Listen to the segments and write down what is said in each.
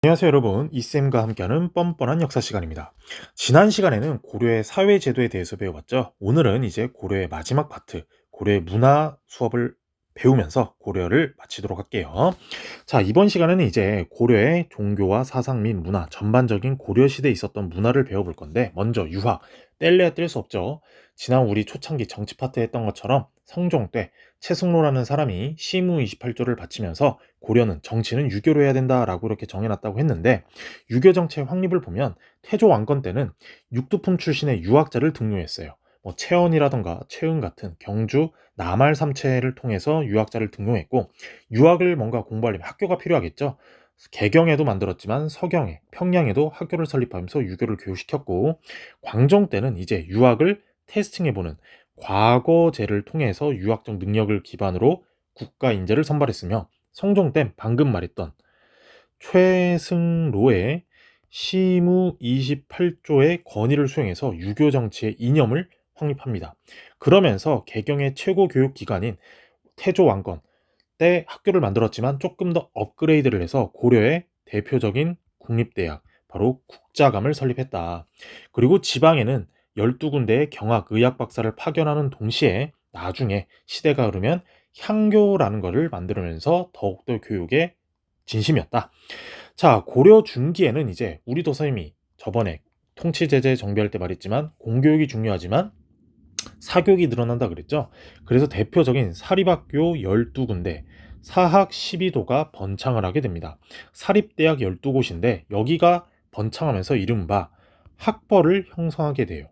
안녕하세요 여러분, 이쌤과 함께하는 뻔뻔한 역사 시간입니다. 지난 시간에는 고려의 사회제도에 대해서 배워봤죠. 오늘은 이제 고려의 마지막 파트, 고려의 문화 수업을 배우면서 고려를 마치도록 할게요. 자, 이번 시간에는 이제 고려의 종교와 사상 및 문화, 전반적인 고려 시대에 있었던 문화를 배워볼 건데, 먼저 유학, 뗄래야 뗄 수 없죠. 지난 우리 초창기 정치 파트 했던 것처럼 성종 때 최승로라는 사람이 시무 28조를 바치면서 고려는 정치는 유교로 해야 된다라고 이렇게 정해놨다고 했는데, 유교 정치의 확립을 보면 태조 왕건 때는 육두품 출신의 유학자를 등용했어요. 뭐 채언이라던가 채은 같은 경주 남할 삼체를 통해서 유학자를 등용했고, 유학을 뭔가 공부하려면 학교가 필요하겠죠. 개경에도 만들었지만 서경에, 평양에도 학교를 설립하면서 유교를 교육시켰고, 광종 때는 이제 유학을 테스팅해보는 과거제를 통해서 유학적 능력을 기반으로 국가 인재를 선발했으며, 성종 땐 방금 말했던 최승로의 시무 28조의 권위를 수행해서 유교 정치의 이념을 확립합니다. 그러면서 개경의 최고 교육 기관인 태조 왕건 때 학교를 만들었지만 조금 더 업그레이드를 해서 고려의 대표적인 국립대학, 바로 국자감을 설립했다. 그리고 지방에는 12군데의 경학 의학 박사를 파견하는 동시에 나중에 시대가 흐르면 향교라는 것을 만들면서 더욱더 교육에 진심이었다. 자, 고려 중기에는 이제 우리도 선생님이 저번에 통치제재 정비할 때 말했지만 공교육이 중요하지만 사교육이 늘어난다 그랬죠. 그래서 대표적인 사립학교 12군데, 사학 12도가 번창을 하게 됩니다. 사립대학 12곳인데 여기가 번창하면서 이른바 학벌을 형성하게 돼요.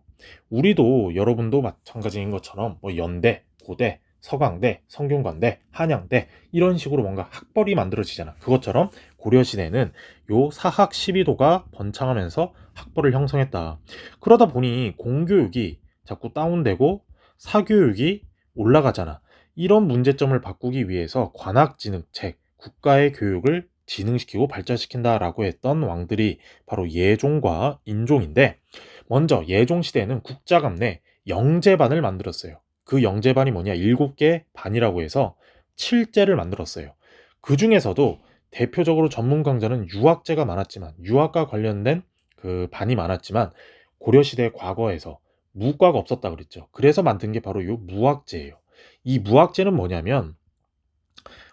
우리도 여러분도 마찬가지인 것처럼 뭐 연대, 고대, 서강대, 성균관대, 한양대 이런 식으로 뭔가 학벌이 만들어지잖아. 그것처럼 고려시대에는 요 사학 12도가 번창하면서 학벌을 형성했다. 그러다 보니 공교육이 자꾸 다운되고 사교육이 올라가잖아. 이런 문제점을 바꾸기 위해서 관학진흥책, 국가의 교육을 진흥시키고 발전시킨다라고 했던 왕들이 바로 예종과 인종인데, 먼저 예종 시대에는 국자감 내 영재반을 만들었어요. 그 영재반이 뭐냐? 7개 반이라고 해서 7제를 만들었어요. 그 중에서도 대표적으로 전문 강좌는 유학제가 많았지만, 유학과 관련된 그 반이 많았지만, 고려시대 과거에서 무과가 없었다 그랬죠. 그래서 만든 게 바로 이 무학제예요. 이 무학제는 뭐냐면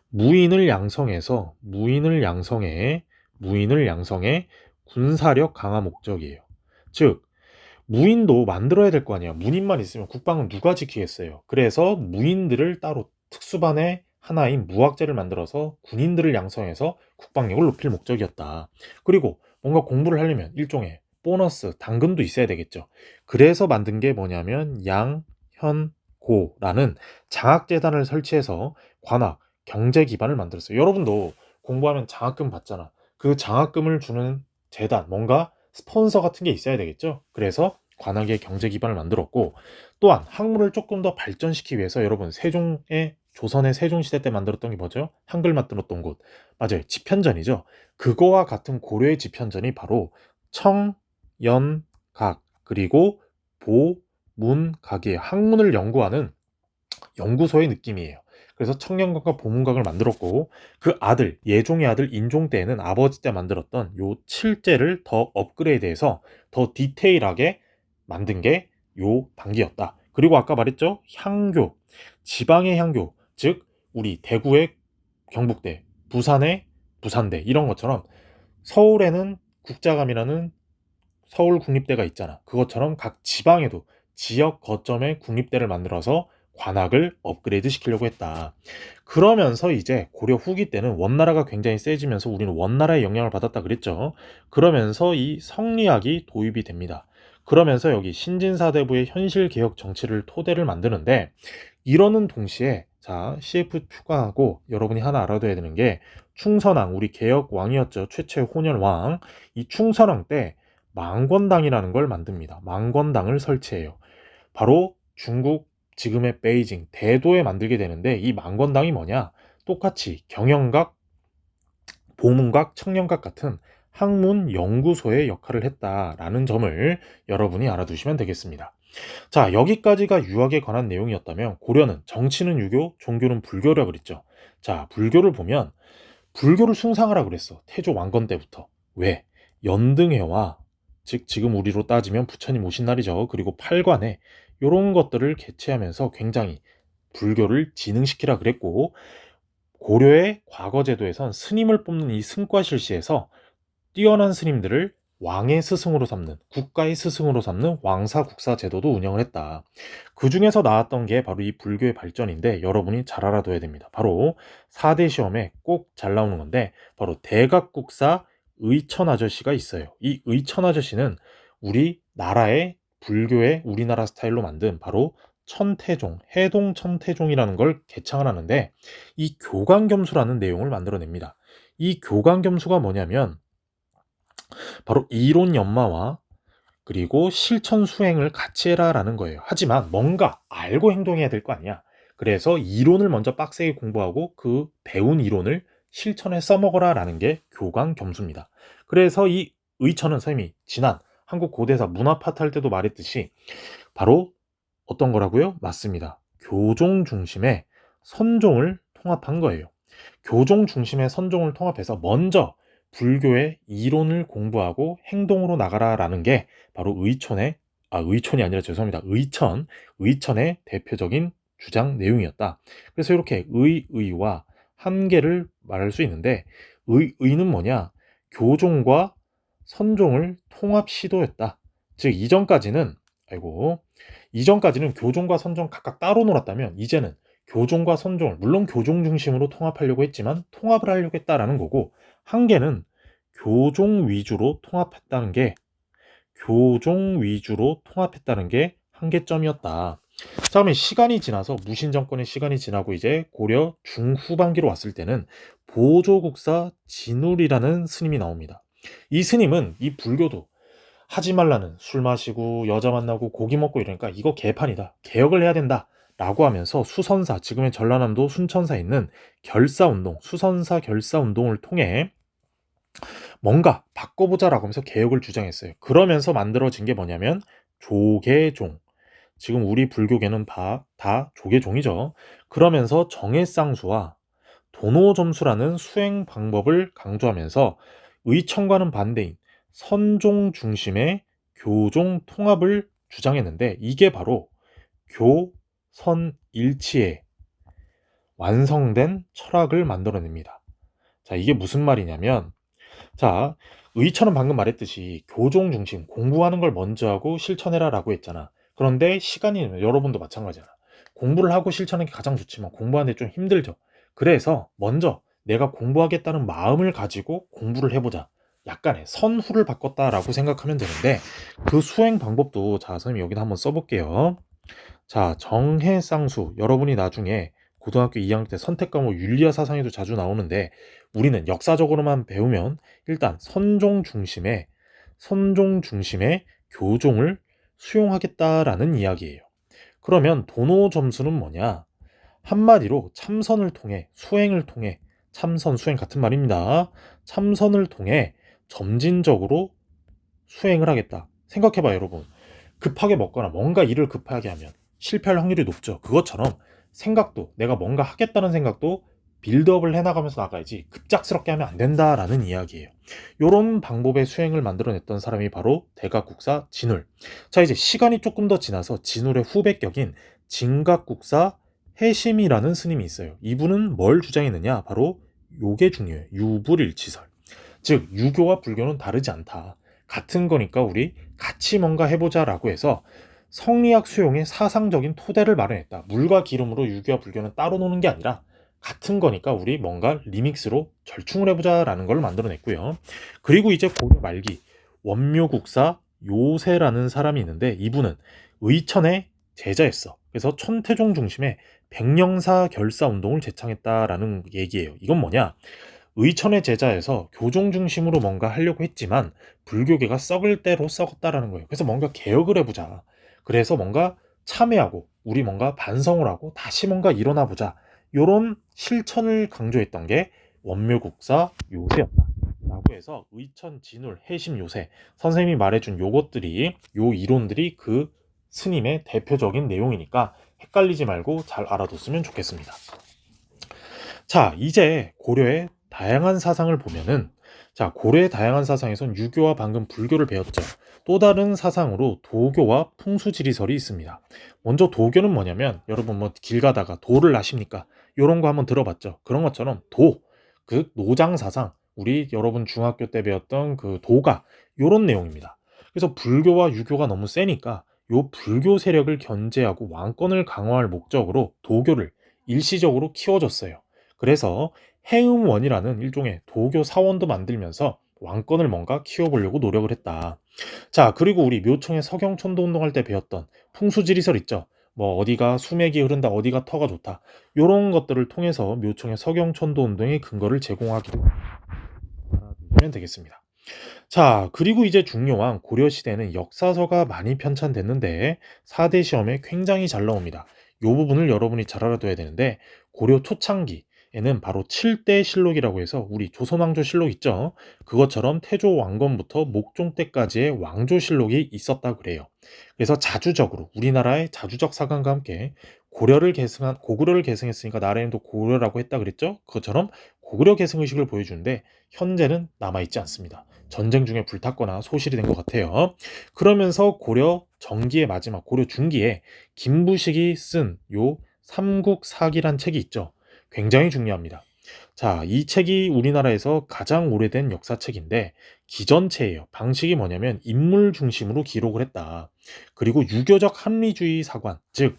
무인을 양성해 군사력 강화 목적이에요. 즉 무인도 만들어야 될 거 아니야. 문인만 있으면 국방은 누가 지키겠어요. 그래서 무인들을 따로 특수반의 하나인 무학제를 만들어서 군인들을 양성해서 국방력을 높일 목적이었다. 그리고 뭔가 공부를 하려면 일종의 보너스, 당근도 있어야 되겠죠. 그래서 만든 게 뭐냐면 양현고라는 장학재단을 설치해서 관학, 경제 기반을 만들었어요. 여러분도 공부하면 장학금 받잖아. 그 장학금을 주는 재단, 뭔가 스폰서 같은 게 있어야 되겠죠. 그래서 관악의 경제 기반을 만들었고, 또한 학문을 조금 더 발전시키기 위해서 여러분 조선의 세종시대 때 만들었던 게 뭐죠? 한글 만들었던 곳, 맞아요, 집현전이죠. 그거와 같은 고려의 집현전이 바로 청연각 그리고 보문각이에요. 학문을 연구하는 연구소의 느낌이에요. 그래서 청년각과 보문각을 만들었고, 그 아들, 예종의 아들 인종 때에는 아버지 때 만들었던 요 칠제를 더 업그레이드해서 더 디테일하게 만든 게 요 단계였다. 그리고 아까 말했죠? 향교, 지방의 향교, 즉 우리 대구의 경북대, 부산의 부산대 이런 것처럼 서울에는 국자감이라는 서울 국립대가 있잖아. 그것처럼 각 지방에도 지역 거점의 국립대를 만들어서 관악을 업그레이드 시키려고 했다. 그러면서 이제 고려 후기 때는 원나라가 굉장히 세지면서 우리는 원나라의 영향을 받았다 그랬죠. 그러면서 이 성리학이 도입이 됩니다. 그러면서 여기 신진사대부의 현실개혁 정치를 토대를 만드는데, 이러는 동시에 자 CF 추가하고 여러분이 하나 알아둬야 되는 게, 충선왕, 우리 개혁 왕이었죠. 최초의 혼혈왕. 이 충선왕 때 망권당이라는 걸 만듭니다. 망권당을 설치해요. 바로 중국 지금의 베이징 대도에 만들게 되는데, 이 망권당이 뭐냐? 똑같이 경영각, 보문각, 청년각 같은 학문 연구소의 역할을 했다라는 점을 여러분이 알아두시면 되겠습니다. 자, 여기까지가 유학에 관한 내용이었다면, 고려는 정치는 유교, 종교는 불교라 그랬죠. 자, 불교를 보면 불교를 숭상하라 그랬어. 태조 왕건 때부터. 왜? 연등회와 즉 지금 우리로 따지면 부처님 오신 날이죠. 그리고 팔관에 요런 것들을 개최하면서 굉장히 불교를 진흥시키라 그랬고, 고려의 과거 제도에선 스님을 뽑는 이 승과실시에서 뛰어난 스님들을 왕의 스승으로 삼는, 국가의 스승으로 삼는 왕사국사 제도도 운영을 했다. 그 중에서 나왔던 게 바로 이 불교의 발전인데, 여러분이 잘 알아둬야 됩니다. 바로 4대 시험에 꼭 잘 나오는 건데, 바로 대각국사 의천 아저씨가 있어요. 이 의천 아저씨는 우리나라의 불교의 우리나라 스타일로 만든 바로 천태종, 해동 천태종이라는 걸 개창을 하는데, 이 교광겸수라는 내용을 만들어냅니다. 이 교광겸수가 뭐냐면 바로 이론 연마와 그리고 실천 수행을 같이 해라라는 거예요. 하지만 뭔가 알고 행동해야 될 거 아니야. 그래서 이론을 먼저 빡세게 공부하고 그 배운 이론을 실천에 써먹어라라는 게 교광겸수입니다. 그래서 이 의천은 선생님이 지난 한국 고대사 문화파트 할 때도 말했듯이 바로 어떤 거라고요? 맞습니다. 교종 중심의 선종을 통합한 거예요. 교종 중심의 선종을 통합해서 먼저 불교의 이론을 공부하고 행동으로 나가라라는 게 바로 의촌이 아니라 죄송합니다. 의천의 대표적인 주장 내용이었다. 그래서 이렇게 의와 한계를 말할 수 있는데, 의는 뭐냐? 교종과 선종을 통합 시도였다. 즉 이전까지는 교종과 선종 각각 따로 놀았다면, 이제는 교종과 선종을 물론 교종 중심으로 통합하려고 했지만 통합을 하려고 했다라는 거고, 한계는 교종 위주로 통합했다는 게 한계점이었다. 자, 그러면 무신정권의 시간이 지나고 이제 고려 중후반기로 왔을 때는 보조국사 진울이라는 스님이 나옵니다. 이 스님은 이 불교도 하지 말라는, 술 마시고 여자 만나고 고기 먹고 이러니까 이거 개판이다, 개혁을 해야 된다 라고 하면서 수선사, 지금의 전라남도 순천사에 있는 수선사 결사운동을 통해 뭔가 바꿔보자라고 하면서 개혁을 주장했어요. 그러면서 만들어진 게 뭐냐면 조계종, 지금 우리 불교계는 다 조계종이죠. 그러면서 정해쌍수와 도노점수라는 수행 방법을 강조하면서 의천과는 반대인 선종 중심의 교종 통합을 주장했는데, 이게 바로 교선일치의 완성된 철학을 만들어냅니다. 자, 이게 무슨 말이냐면, 자, 의천은 방금 말했듯이 교종 중심, 공부하는 걸 먼저 하고 실천해라라고 했잖아. 그런데 시간이, 여러분도 마찬가지잖아. 공부를 하고 실천하는 게 가장 좋지만 공부하는데 좀 힘들죠. 그래서 먼저 내가 공부하겠다는 마음을 가지고 공부를 해보자, 약간의 선후를 바꿨다라고 생각하면 되는데, 그 수행 방법도, 자, 선생님 여기다 한번 써볼게요. 자, 정해쌍수, 여러분이 나중에 고등학교 2학년 때 선택 과목 윤리학 사상에도 자주 나오는데, 우리는 역사적으로만 배우면 일단 선종 중심의 교종을 수용하겠다라는 이야기예요. 그러면 도노 점수는 뭐냐? 한마디로 참선을 통해, 수행을 통해, 참선 수행 같은 말입니다. 참선을 통해 점진적으로 수행을 하겠다. 생각해봐요, 여러분. 급하게 먹거나 뭔가 일을 급하게 하면 실패할 확률이 높죠. 그것처럼 생각도, 내가 뭔가 하겠다는 생각도 빌드업을 해나가면서 나가야지 급작스럽게 하면 안 된다라는 이야기예요. 이런 방법의 수행을 만들어냈던 사람이 바로 대각국사 진울. 자, 이제 시간이 조금 더 지나서 진울의 후배격인 진각국사 해심이라는 스님이 있어요. 이분은 뭘 주장했느냐? 바로 요게 중요해요. 유불일치설. 즉 유교와 불교는 다르지 않다, 같은 거니까 우리 같이 뭔가 해보자라고 해서 성리학 수용의 사상적인 토대를 마련했다. 물과 기름으로 유교와 불교는 따로 노는 게 아니라 같은 거니까 우리 뭔가 리믹스로 절충을 해보자라는 걸 만들어냈고요. 그리고 이제 고려 말기 원묘국사 요세라는 사람이 있는데, 이분은 의천의 제자였어. 그래서 천태종 중심의 백령사 결사 운동을 제창했다라는 얘기예요. 이건 뭐냐? 의천의 제자에서 교종 중심으로 뭔가 하려고 했지만 불교계가 썩을 대로 썩었다라는 거예요. 그래서 뭔가 개혁을 해보자. 그래서 뭔가 참회하고 우리 뭔가 반성을 하고 다시 뭔가 일어나 보자. 요런 실천을 강조했던 게 원묘국사 요새였다 라고 해서 의천, 진울, 해심, 요새, 선생님이 말해준 요 이론들이 그 스님의 대표적인 내용이니까 헷갈리지 말고 잘 알아뒀으면 좋겠습니다. 자, 이제 고려의 다양한 사상을 보면은 자, 고려의 다양한 사상에선 유교와 방금 불교를 배웠죠. 또 다른 사상으로 도교와 풍수지리설이 있습니다. 먼저 도교는 뭐냐면 여러분 뭐 길 가다가 도를 아십니까? 요런 거 한번 들어봤죠. 그런 것처럼 도, 그 노장 사상, 우리 여러분 중학교 때 배웠던 그 도가 요런 내용입니다. 그래서 불교와 유교가 너무 세니까 요 불교 세력을 견제하고 왕권을 강화할 목적으로 도교를 일시적으로 키워줬어요. 그래서 해음원이라는 일종의 도교 사원도 만들면서 왕권을 뭔가 키워보려고 노력을 했다. 자, 그리고 우리 묘청의 서경천도 운동할 때 배웠던 풍수지리설 있죠. 뭐 어디가 수맥이 흐른다, 어디가 터가 좋다. 이런 것들을 통해서 묘청의 서경천도 운동의 근거를 제공하기도 알아두시면 되겠습니다. 자, 그리고 이제 중요한 고려시대는 역사서가 많이 편찬됐는데 4대 시험에 굉장히 잘 나옵니다. 이 부분을 여러분이 잘 알아둬야 되는데 고려 초창기에는 바로 7대 실록이라고 해서 우리 조선왕조 실록 있죠. 그것처럼 태조 왕건부터 목종 때까지의 왕조 실록이 있었다 그래요. 그래서 자주적으로 우리나라의 자주적 사관과 함께 고구려를 계승했으니까 나라임도 고구려라고 했다 그랬죠. 그것처럼 고구려 계승 의식을 보여주는데 현재는 남아있지 않습니다. 전쟁 중에 불탔거나 소실이 된 것 같아요. 그러면서 고려 정기의 마지막 고려 중기에 김부식이 쓴 요 삼국사기란 책이 있죠. 굉장히 중요합니다. 자, 이 책이 우리나라에서 가장 오래된 역사책인데 기전체예요. 방식이 뭐냐면 인물 중심으로 기록을 했다. 그리고 유교적 합리주의 사관, 즉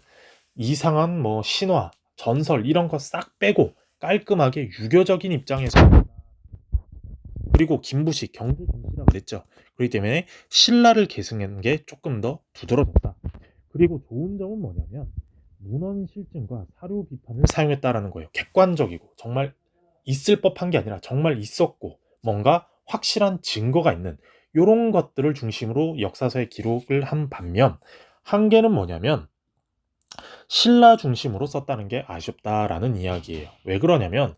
이상한 뭐 신화, 전설 이런 거 싹 빼고 깔끔하게 유교적인 입장에서 그리고 김부식, 경주 김씨라고 그랬죠. 그렇기 때문에 신라를 계승한 게 조금 더 두드러졌다. 그리고 좋은 점은 뭐냐면 문헌 실증과 사료 비판을 사용했다라는 거예요. 객관적이고 정말 있을 법한 게 아니라 정말 있었고 뭔가 확실한 증거가 있는 이런 것들을 중심으로 역사서에 기록을 한 반면 한계는 뭐냐면 신라 중심으로 썼다는 게 아쉽다라는 이야기예요. 왜 그러냐면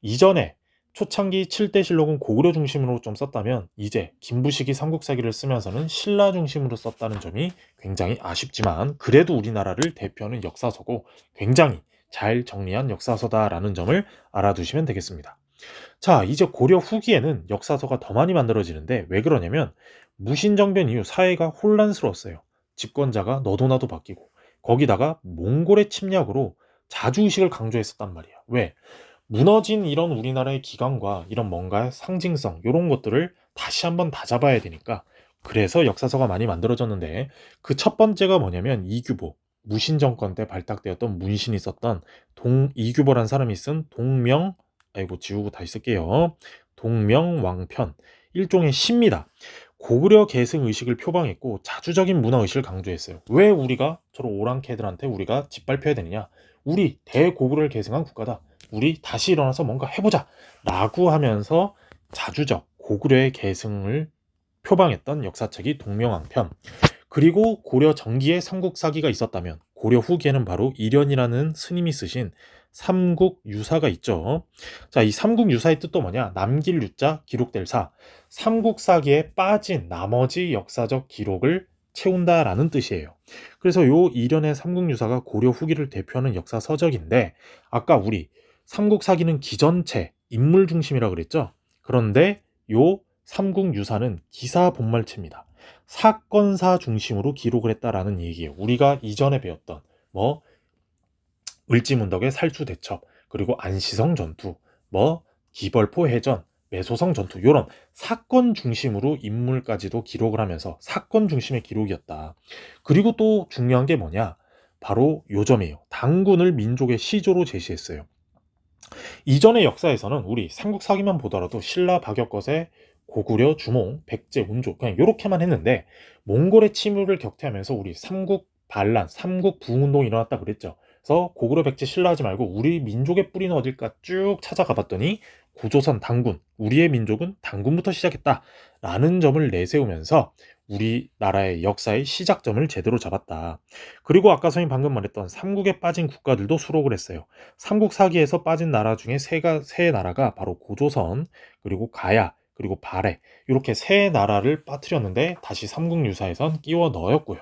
이전에 초창기 7대 실록은 고구려 중심으로 좀 썼다면 이제 김부식이 삼국사기를 쓰면서는 신라 중심으로 썼다는 점이 굉장히 아쉽지만 그래도 우리나라를 대표하는 역사서고 굉장히 잘 정리한 역사서다라는 점을 알아두시면 되겠습니다. 자, 이제 고려 후기에는 역사서가 더 많이 만들어지는데 왜 그러냐면 무신정변 이후 사회가 혼란스러웠어요. 집권자가 너도 나도 바뀌고 거기다가 몽골의 침략으로 자주의식을 강조했었단 말이야. 왜? 무너진 이런 우리나라의 기강과 이런 뭔가의 상징성 이런 것들을 다시 한번 다잡아야 되니까 그래서 역사서가 많이 만들어졌는데 그 첫 번째가 뭐냐면 이규보 무신정권 때 발탁되었던 문신이 썼던 이규보란 사람이 쓴 아이고 지우고 다시 쓸게요. 동명왕편 일종의 시입니다. 고구려 계승 의식을 표방했고 자주적인 문화 의식을 강조했어요. 왜 우리가 저런 오랑캐들한테 우리가 짓밟혀야 되느냐? 우리 대고구려를 계승한 국가다. 우리 다시 일어나서 뭔가 해보자 라고 하면서 자주적 고구려의 계승을 표방했던 역사책이 동명왕편. 그리고 고려 정기에 삼국사기가 있었다면 고려 후기에는 바로 이련이라는 스님이 쓰신 삼국유사가 있죠. 자, 이 삼국유사의 뜻도 뭐냐? 남길 유자 기록될 사. 삼국사기에 빠진 나머지 역사적 기록을 채운다라는 뜻이에요. 그래서 요 이련의 삼국유사가 고려 후기를 대표하는 역사 서적인데 아까 우리 삼국사기는 기전체, 인물 중심이라고 그랬죠? 그런데 요 삼국유사는 기사 본말체입니다. 사건사 중심으로 기록을 했다라는 얘기예요. 우리가 이전에 배웠던 뭐 을지문덕의 살수대첩, 그리고 안시성 전투, 뭐 기벌포 해전, 매소성 전투 이런 사건 중심으로 인물까지도 기록을 하면서 사건 중심의 기록이었다. 그리고 또 중요한 게 뭐냐? 바로 요점이에요. 당군을 민족의 시조로 제시했어요. 이전의 역사에서는 우리 삼국사기만 보더라도 신라 박역거세 고구려 주몽 백제 운조 그냥 이렇게만 했는데 몽골의 침입을 격퇴하면서 우리 삼국 반란 삼국 부흥운동이 일어났다 그랬죠. 그래서 고구려 백제 신라 하지 말고 우리 민족의 뿌리는 어딜까 쭉 찾아가 봤더니 구조선 당군 우리의 민족은 당군부터 시작했다라는 점을 내세우면서 우리나라의 역사의 시작점을 제대로 잡았다. 그리고 아까 선생님 방금 말했던 삼국에 빠진 국가들도 수록을 했어요. 삼국 사기에서 빠진 나라 중에 세 나라가 바로 고조선, 그리고 가야, 그리고 발해 이렇게 세 나라를 빠뜨렸는데 다시 삼국유사에선 끼워 넣었고요.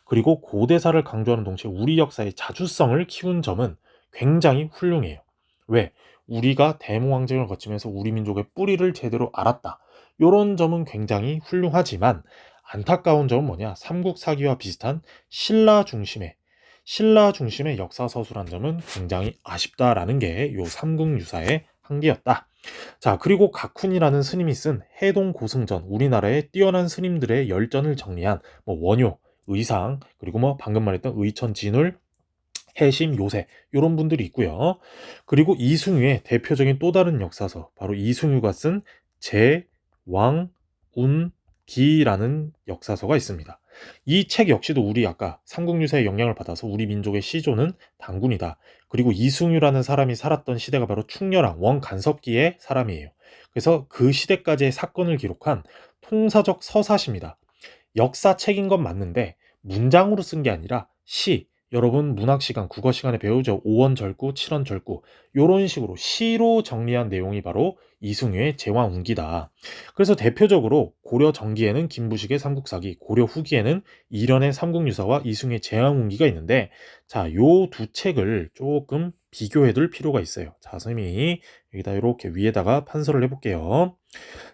그리고 고대사를 강조하는 동시에 우리 역사의 자주성을 키운 점은 굉장히 훌륭해요. 왜? 우리가 대모황쟁을 거치면서 우리 민족의 뿌리를 제대로 알았다. 요런 점은 굉장히 훌륭하지만 안타까운 점은 뭐냐? 삼국 사기와 비슷한 신라 중심의 역사 서술한 점은 굉장히 아쉽다라는 게 요 삼국유사의 한계였다. 자, 그리고 각훈이라는 스님이 쓴 해동 고승전, 우리나라의 뛰어난 스님들의 열전을 정리한 뭐 원효, 의상, 그리고 뭐 방금 말했던 의천 진울, 해심, 요새 이런 분들이 있고요. 그리고 이승유의 대표적인 또 다른 역사서, 바로 이승유가 쓴 제왕운기라는 역사서가 있습니다. 이 책 역시도 우리 아까 삼국유사의 영향을 받아서 우리 민족의 시조는 단군이다. 그리고 이승유라는 사람이 살았던 시대가 바로 충렬왕 원간섭기의 사람이에요. 그래서 그 시대까지의 사건을 기록한 통사적 서사시입니다. 역사책인 건 맞는데 문장으로 쓴 게 아니라 시, 여러분 문학 시간, 국어 시간에 배우죠. 5원 절구, 7원 절구. 요런 식으로 시로 정리한 내용이 바로 이승유의 제왕운기다. 그래서 대표적으로 고려 전기에는 김부식의 삼국사기, 고려 후기에는 이련의 삼국유사와 이승유의 제왕운기가 있는데, 자, 요 두 책을 조금 비교해 둘 필요가 있어요. 자, 선생님이 여기다 이렇게 위에다가 판서를 해볼게요.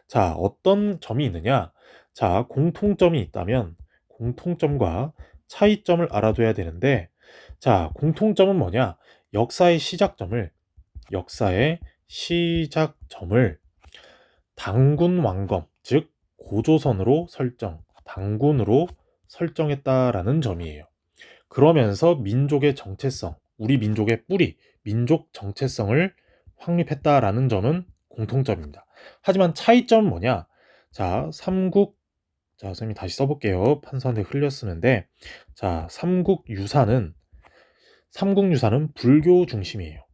자, 어떤 점이 있느냐? 자, 공통점이 있다면 공통점과 차이점을 알아둬야 되는데, 자, 공통점은 뭐냐? 역사의 시작점을, 역사의 시작점을 당군 왕검, 즉 고조선으로 당군으로 설정했다라는 점이에요. 그러면서 민족의 정체성, 우리 민족의 뿌리, 민족 정체성을 확립했다라는 점은 공통점입니다. 하지만 차이점은 뭐냐? 자, 선생님이 다시 써볼게요. 판서한테 흘려 쓰는데, 자, 삼국유사는 불교 중심이에요.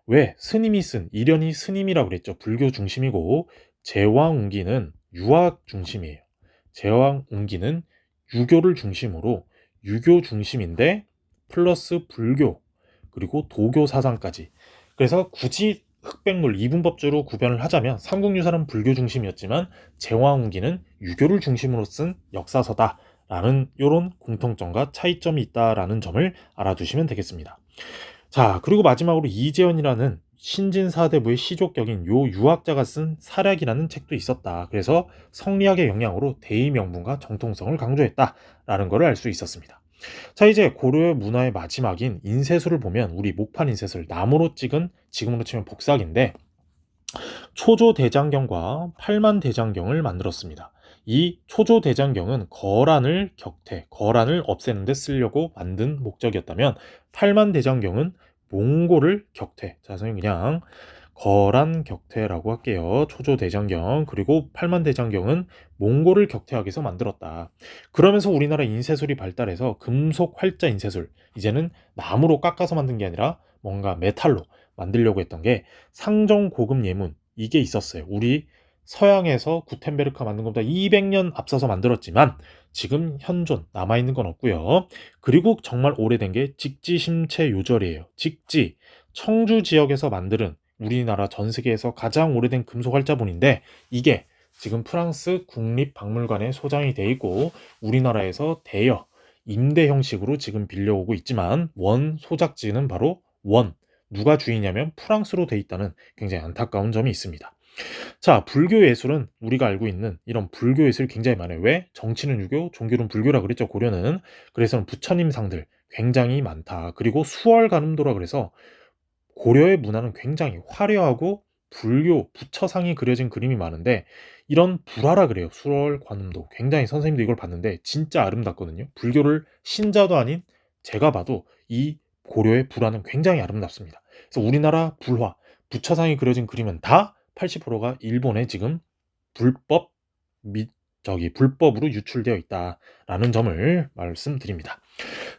왜? 스님이 쓴, 이련이 스님이라고 그랬죠. 불교 중심이고, 제왕운기는 유학 중심이에요. 제왕운기는 유교를 중심으로, 유교 중심인데 플러스 불교, 그리고 도교 사상까지. 그래서 굳이 흑백물 이분법주로 구별을 하자면 삼국유사는 불교 중심이었지만 제왕운기는 유교를 중심으로 쓴 역사서다라는 이런 공통점과 차이점이 있다라는 점을 알아두시면 되겠습니다. 자, 그리고 마지막으로 이재현이라는 신진사대부의 시족격인 요 유학자가 쓴 사략이라는 책도 있었다. 그래서 성리학의 영향으로 대의명분과 정통성을 강조했다라는 것을 알 수 있었습니다. 자, 이제 고려의 문화의 마지막인 인쇄술을 보면, 우리 목판 인쇄술, 나무로 찍은, 지금으로 치면 복사기인데 초조대장경과 팔만대장경을 만들었습니다. 이 초조대장경은 거란을 없애는 데 쓰려고 만든 목적이었다면, 팔만대장경은 몽골을 격퇴. 자, 선생님 그냥 거란 격퇴라고 할게요. 초조대장경. 그리고 팔만대장경은 몽골을 격퇴하기 위해서 만들었다. 그러면서 우리나라 인쇄술이 발달해서 금속 활자 인쇄술, 이제는 나무로 깎아서 만든 게 아니라 뭔가 메탈로 만들려고 했던 게 상정 고급 예문, 이게 있었어요. 우리 서양에서 구텐베르크가 만든 것보다 200년 앞서서 만들었지만 지금 현존 남아있는 건 없고요. 그리고 정말 오래된 게 직지심체 요절이에요. 직지, 청주 지역에서 만드는 우리나라 전 세계에서 가장 오래된 금속 활자본인데, 이게 지금 프랑스 국립박물관에 소장이 돼 있고 우리나라에서 대여 임대 형식으로 지금 빌려오고 있지만 원 소작지는 바로 누가 주인이냐면 프랑스로 돼 있다는 굉장히 안타까운 점이 있습니다. 자, 불교 예술은 우리가 알고 있는 이런 불교 예술이 굉장히 많아요. 왜? 정치는 유교, 종교는 불교라 그랬죠, 고려는. 그래서 부처님상들 굉장히 많다. 그리고 수월관음도라 그래서 고려의 문화는 굉장히 화려하고 불교, 부처상이 그려진 그림이 많은데, 이런 불화라 그래요. 수월관음도. 굉장히 선생님도 이걸 봤는데 진짜 아름답거든요. 불교를 신자도 아닌 제가 봐도 이 고려의 불화는 굉장히 아름답습니다. 그래서 우리나라 불화, 부처상이 그려진 그림은 다 80%가 일본에 지금 불법 불법으로 유출되어 있다라는 점을 말씀드립니다.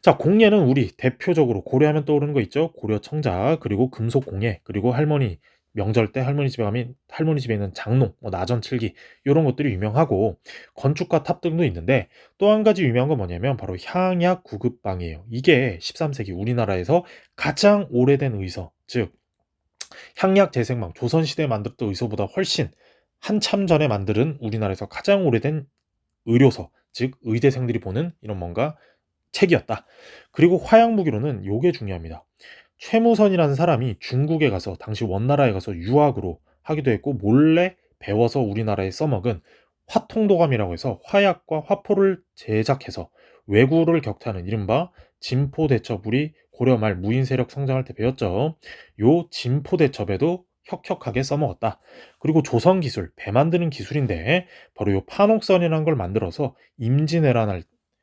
자, 공예는 우리 대표적으로 고려하면 떠오르는 거 있죠? 고려 청자, 그리고 금속 공예, 그리고 할머니 명절 때 할머니 집에 가면 할머니 집에 있는 장롱, 나전 칠기, 이런 것들이 유명하고 건축과 탑 등도 있는데, 또 한 가지 유명한 건 뭐냐면 바로 향약 구급방이에요. 이게 13세기 우리나라에서 가장 오래된 의서, 즉 향약 재생망, 조선시대에 만들었던 의서보다 훨씬 한참 전에 만든 우리나라에서 가장 오래된 의료서, 즉 의대생들이 보는 이런 뭔가 책이었다. 그리고 화약 무기로는 요게 중요합니다. 최무선이라는 사람이 중국에 가서, 당시 원나라에 가서 유학으로 하기도 했고 몰래 배워서 우리나라에 써먹은 화통도감이라고 해서 화약과 화포를 제작해서 왜구를 격퇴하는 이른바 진포대첩, 우리 고려 말 무인 세력 성장할 때 배웠죠. 요 진포대첩에도 혁혁하게 써먹었다. 그리고 조선 기술, 배 만드는 기술인데 바로 요 판옥선이라는 걸 만들어서 임진왜란 할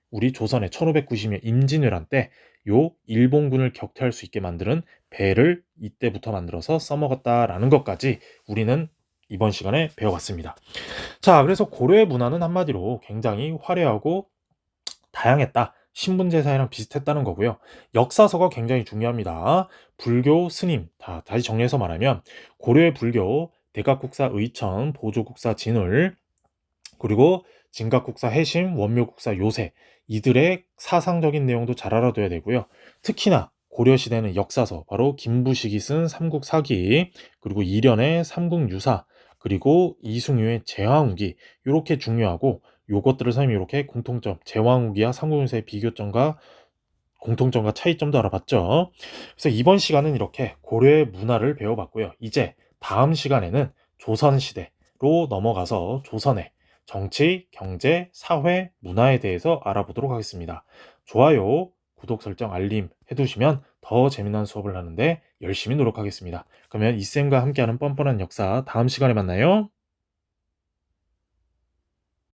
우리 조선의 1590년 임진왜란 때 요 일본군을 격퇴할 수 있게 만드는 배를 이때부터 만들어서 써먹었다라는 것까지 우리는 이번 시간에 배워봤습니다. 자, 그래서 고려의 문화는 한마디로 굉장히 화려하고 다양했다. 신분제 사회랑 비슷했다는 거고요. 역사서가 굉장히 중요합니다. 불교 스님, 다시 정리해서 말하면 고려의 불교 대각국사 의천, 보조국사 진울, 그리고 진각국사 해심, 원묘국사 요새, 이들의 사상적인 내용도 잘 알아둬야 되고요. 특히나 고려시대는 역사서, 바로 김부식이 쓴 삼국사기, 그리고 이련의 삼국유사, 그리고 이승유의 제왕후기, 이렇게 중요하고, 요것들을 선생님이 이렇게 공통점, 제왕후기와 삼국유사의 비교점과 공통점과 차이점도 알아봤죠. 그래서 이번 시간은 이렇게 고려의 문화를 배워봤고요. 이제 다음 시간에는 조선시대로 넘어가서 조선의 정치, 경제, 사회, 문화에 대해서 알아보도록 하겠습니다. 좋아요, 구독 설정, 알림 해두시면 더 재미난 수업을 하는데 열심히 노력하겠습니다. 그러면 이쌤과 함께하는 뻔뻔한 역사 다음 시간에 만나요.